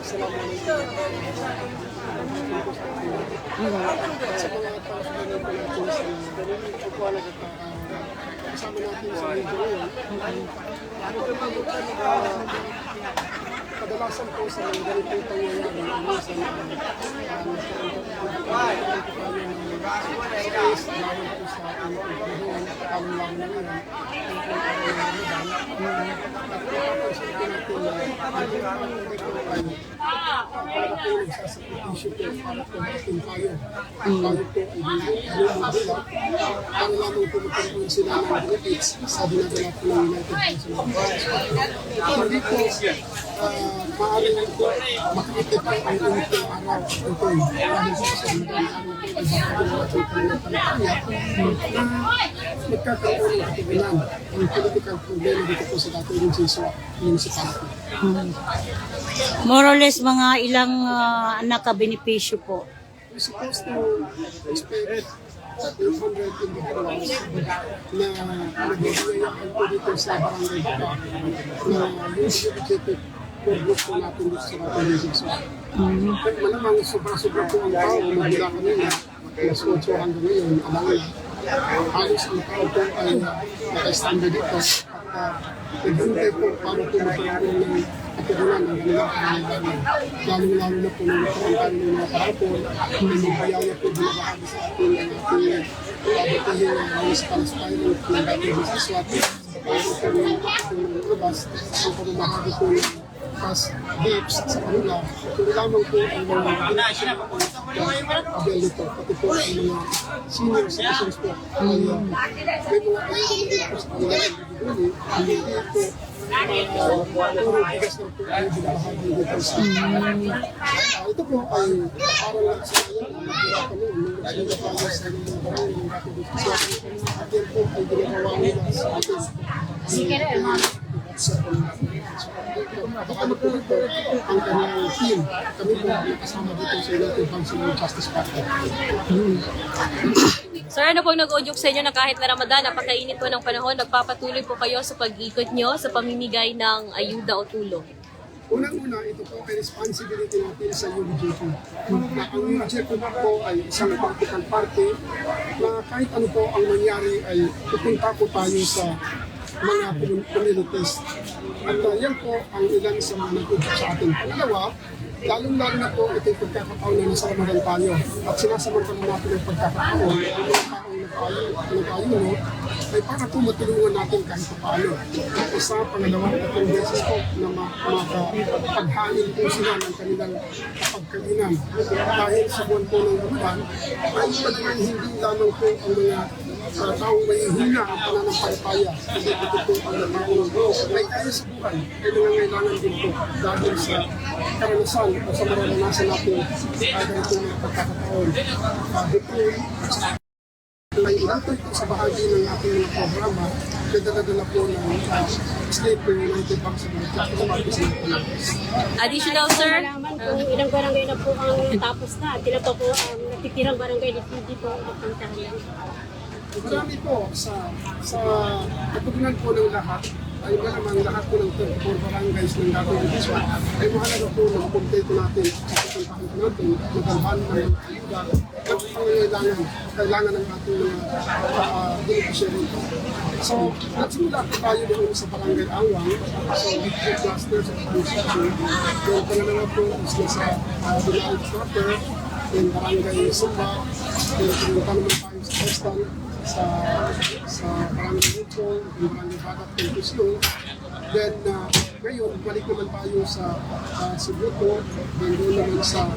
Sa mga pang-financial natin kasama natin sa medyo ngayon. Kadalasan po sa mga ganitong pangyayari, minsan stress dahil po sa ating pagkakuhan, kalong-lang na ngayon, at napapansin po natin na ang para po nagsasakripisyo po para po ating tayo. Tayo po ay lumabila para lamang po magkaroon sila ng benefits sa dinadala po ng United Nations. Hindi po maaaring po makikita po ang init ng araw ito dahil sa magandang araw po ay baka po natin panatanya na magkakaroon ng katugunan ang political problema dito po sa dating municipality. More or less mga ilang naka-benepisyo po? We're supposed to expect 800 individuals na nag-iayaan po dito sa barangay Baka na dedicated for group po natin dito sa ating regions. Malamang sobra-sobra po ang tao magmula kanina, mas 8 hanggang ngayon, alam na halos ang tao po ay naka-standard dito at naghintay po para po magkaroon ng katugunan ng kanilang pangangailangan. Lalo na po nung nakarampan ng mga parapol, may magbayaya po binabahagi sa atin ang ating pabatihin ng municipal style ng dating business swati para po ng labas ang pamamahagi po ng pas dips sa kanila. Kung lamang po ang mga abel dito, pati po ang mga senior citizens po ay may mga ayun po sa kanila hindi po puro bigas na po ay binabahagi dito sa ito po ay para lang sa ngayon ang nagirapan yun nung sinagapagay sa mga barangay ng dating business swati at yan po ay ginagawa nila sa atin ano po dito ang kanyang team. Kami po nakasama dito sa United Functional Justice Party. Sir, ano pong nag-udyok sa inyo na kahit na Ramadan, napakainit po ng panahon, nagpapatuloy po kayo sa pag-ikot nyo sa pamimigay ng ayuda o tulong? Unang-una, ito po ay responsibility natin sa UBJP. Na ang UBJP po ay isang political party na kahit ano po ang mangyari ay pupunta po tayo sa mga communities. At yan po ang ilan sa mga nag-udyok sa atin. Pangalawa, lalong-lalo na po ito yung pagkakataon na nasa Ramadan tayo. At sinasamantala natin ang pagkakataon ang mga taong nag-ayuno ay para po matulungan natin kahit paano. Isa, pangalawang tatlong beses po na makapaghanin po sila ng kanilang kapagkainan. Dahil sa buwan po ng Ramadan, ay talagang hindi lamang po ang mga taong may hina ang pananampalataya. Kasi ito po ang nagkakaroon. May kaya sa buhay, ay nangangailangan din po dahil sa karanasan o sa maranasan natin ganito mga pagkakataon. May ito sa bahagi ng ating mga programa na dala-dala po ng State United Bank sa mga Additional, sir? Ilang barangay na po ang natapos na. Tila pa po ang natitirang barangay hindi po ang pagkantahan. Marami po sa katugunan po ng lahat ay malamang lahat po ng 34 barangays ng dating Bidiswa ay mahalaga po na makumpleto natin sa pupuntahan po natin magalban ng ayuda at kailangan ng ating beneficiary. So, nagsimula po tayo doon sa Barangay Awang, so Bidyo Cluster sa Transition. Then pangalawa po is sa Dinaal Quarter, then Barangay Sumba, then pumunta naman tayo sa Westan, sa Barangay Lutong, Barangay Bagat, Tempuslo. Then ngayon, balik naman tayo sa Sibuto, then doon naman sa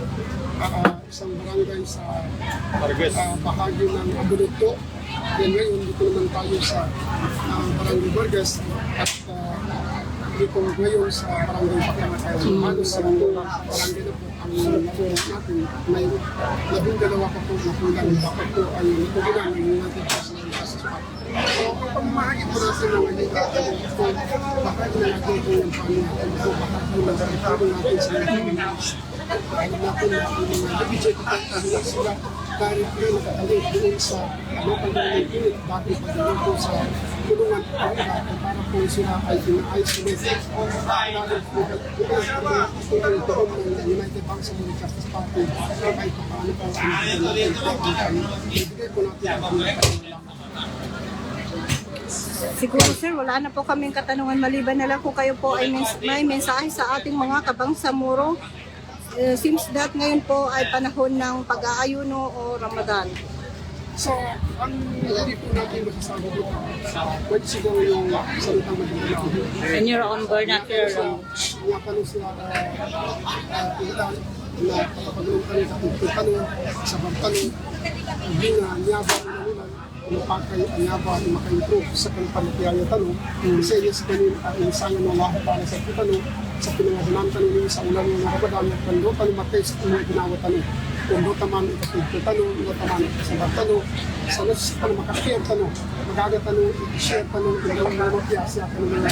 isang barangay sa bahagi ng Abuluto. Then ngayon, dito naman tayo sa Barangay Burgas at dito ngayon sa Barangay Baka. So, halos sa barangay na po ang natin, may 12 pa po na kulang. Bakit po ay natugunan ng United Nations. So, ang pamamahagi po natin ng ayuda ay ito, bahagi na natin po yung pamilya. Ito, bahagi na natin sa mga dahil natin na ang mga nabidyo ko sila directly nakatalik doon sa local government unit dati pagdating po sa tulungan ang iba para po sila ay in-isolate. Dahil po doon ng United Bangsamoro Justice Party kahit pa paano po ang ibigay po natin ang kanilang. Siguro sir, wala na po kaming katanungan maliban na lang kung kayo po ay may mensahe sa ating mga kabangsamoro. Seems that ngayon po ay panahon ng pag-aayuno o Ramadan. So, ang hindi po natin masasabi dito, pwede siguro yung salitang Madinalaw. In your own vernacular So, language. mga tanong sila ilan na kapapagulong tanong sa tanong, sa tanong, hindi na niyaba na nila, napakay ang niyaba na maka-improve sa kanilang tanong, kasi yun sa kanil inisangan ng lahat para sa tanong, sa pinangasanan tanong nila sa ulan ng Ramadan, kando tanong matay sa mga ginawa tanong. Kung do taman ikatulog tanong, do taman sa tanong, sa nas pang makashare tanong, magagatanong, i-share tanong, ilang mga mapiyasya ka ng mga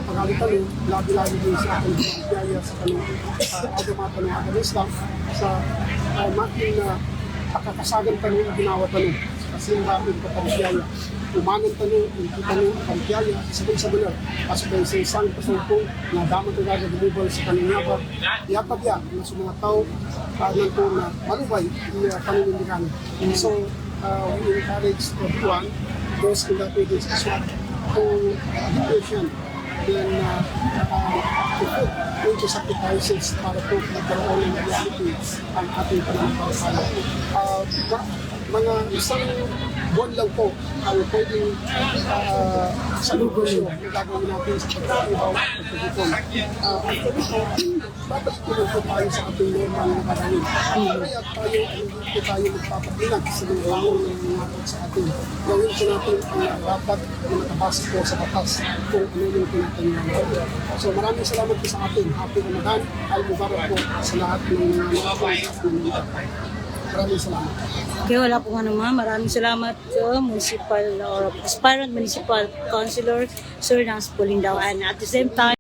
pagalitanong, labi-labi din sa aking mapiyaya sa tanong, agamatanong agad Islam, sa making na pakakasagan tanong ang ginawa tanong, kasi yung rapid pa pagpiyaya. Umanang tanong, hindi tanong, pagpiyaya, sa benar, kasi kayo sa isang pasungkong na damat ang gagawin sa kanina ba, iapabya na sa mga tao, kailan po na malubay, panindigan. So, we encourage everyone, those in that way, to education, then to put into sacrifices para po nagkaroon ng reality ang ating pananampalataya. Mga isang buwan lang po ang pwedeng sa negosyo na gagawin natin sa pagkakaibaw at pagkakipon. Actually po, dapat tuloy po tayo sa ating normal na karangin. Kaya tayo, hindi po tayo magpapatinag sa mga ng sa atin. Gawin po natin ang dapat na nakabasa po sa batas kung ano yung tinatanong. So maraming salamat po sa atin. Happy Ramadan. Al-Mubarak po sa lahat ng mga maraming salamat. Okay, wala po nga naman. Maraming salamat sa municipal or aspirant municipal councilor, Sir Nance Polindao. And at the same time,